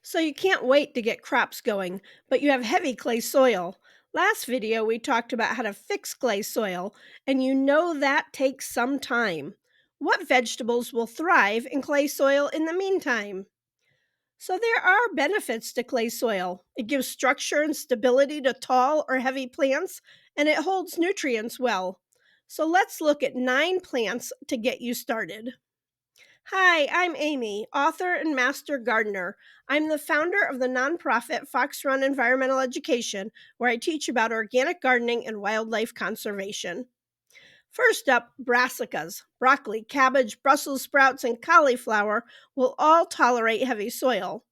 So you can't wait to get crops going, but you have heavy clay soil. Last video, we talked about how to fix clay soil, and you know that takes some time. What vegetables will thrive in clay soil in the meantime? So there are benefits to clay soil. It gives structure and stability to tall or heavy plants, and it holds nutrients well. So let's look at 9 plants to get you started. Hi, I'm Amy, author and master gardener. I'm the founder of the nonprofit Fox Run Environmental Education, where I teach about organic gardening and wildlife conservation. First up, brassicas. Broccoli, cabbage, Brussels sprouts, and cauliflower will all tolerate heavy soil.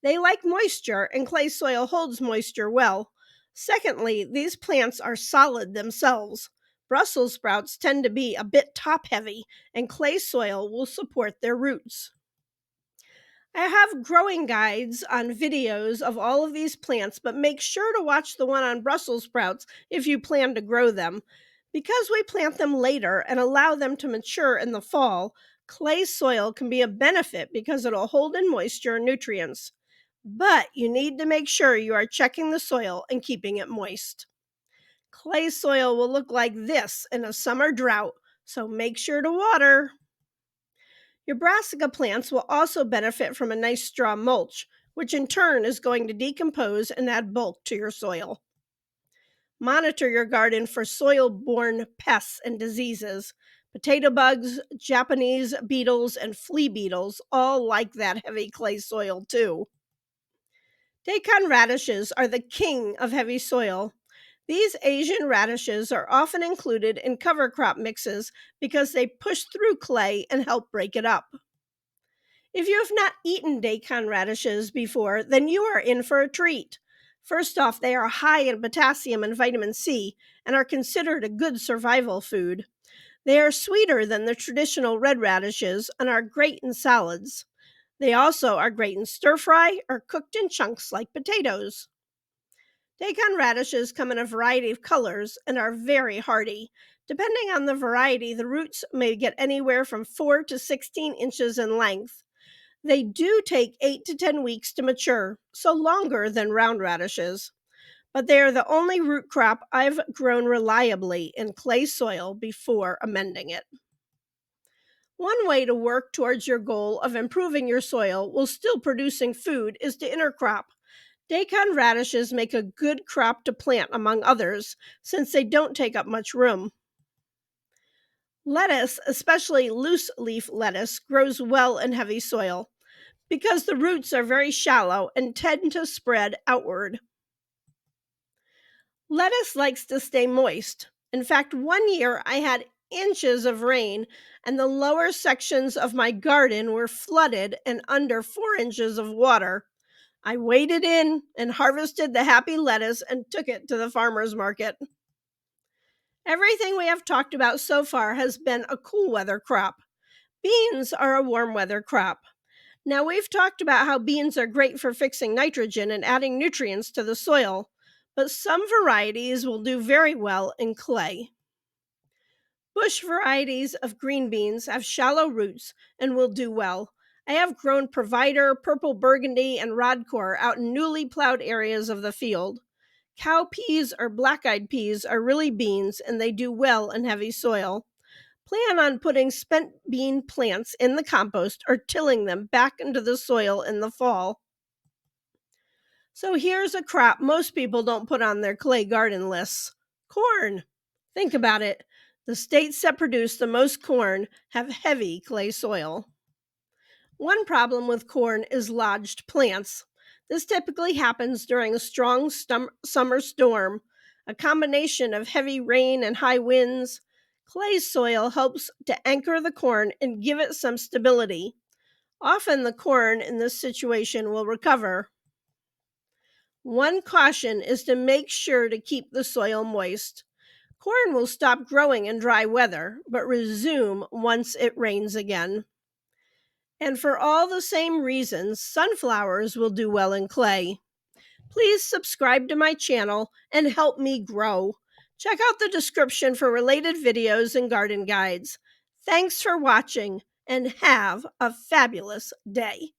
They like moisture, and clay soil holds moisture well. Secondly, these plants are solid themselves. Brussels sprouts tend to be a bit top heavy, and clay soil will support their roots. I have growing guides on videos of all of these plants, but make sure to watch the one on Brussels sprouts if you plan to grow them. Because we plant them later and allow them to mature in the fall, clay soil can be a benefit because it'll hold in moisture and nutrients. But you need to make sure you are checking the soil and keeping it moist. Clay soil will look like this in a summer drought, so make sure to water. Your brassica plants will also benefit from a nice straw mulch, which in turn is going to decompose and add bulk to your soil. Monitor your garden for soil borne pests and diseases. Potato bugs, Japanese beetles, and flea beetles all like that heavy clay soil too. Daikon radishes are the king of heavy soil. These Asian radishes are often included in cover crop mixes because they push through clay and help break it up. If you have not eaten daikon radishes before, then you are in for a treat. First off, they are high in potassium and vitamin C and are considered a good survival food. They are sweeter than the traditional red radishes and are great in salads. They also are great in stir fry or cooked in chunks like potatoes. Daikon radishes come in a variety of colors and are very hardy. Depending on the variety, the roots may get anywhere from 4 to 16 inches in length. They do take 8 to 10 weeks to mature, so longer than round radishes. But they are the only root crop I've grown reliably in clay soil before amending it. One way to work towards your goal of improving your soil while still producing food is to intercrop. Daikon radishes make a good crop to plant among others since they don't take up much room. Lettuce, especially loose leaf lettuce, grows well in heavy soil because the roots are very shallow and tend to spread outward. Lettuce likes to stay moist. In fact, one year I had inches of rain, and the lower sections of my garden were flooded and under 4 inches of water. I waded in and harvested the happy lettuce and took it to the farmer's market. Everything we have talked about so far has been a cool weather crop. Beans are a warm weather crop. Now, we've talked about how beans are great for fixing nitrogen and adding nutrients to the soil, but some varieties will do very well in clay. Bush varieties of green beans have shallow roots and will do well. I have grown Provider, Purple Burgundy, and Rodcore out in newly plowed areas of the field. Cow peas or black-eyed peas are really beans and they do well in heavy soil. Plan on putting spent bean plants in the compost or tilling them back into the soil in the fall. So here's a crop most people don't put on their clay garden lists: corn. Think about it. The states that produce the most corn have heavy clay soil. One problem with corn is lodged plants. This typically happens during a strong summer storm, a combination of heavy rain and high winds. Clay soil helps to anchor the corn and give it some stability. Often the corn in this situation will recover. One caution is to make sure to keep the soil moist. Corn will stop growing in dry weather, but resume once it rains again. And for all the same reasons, sunflowers will do well in clay. Please subscribe to my channel and help me grow. Check out the description for related videos and garden guides. Thanks for watching and have a fabulous day.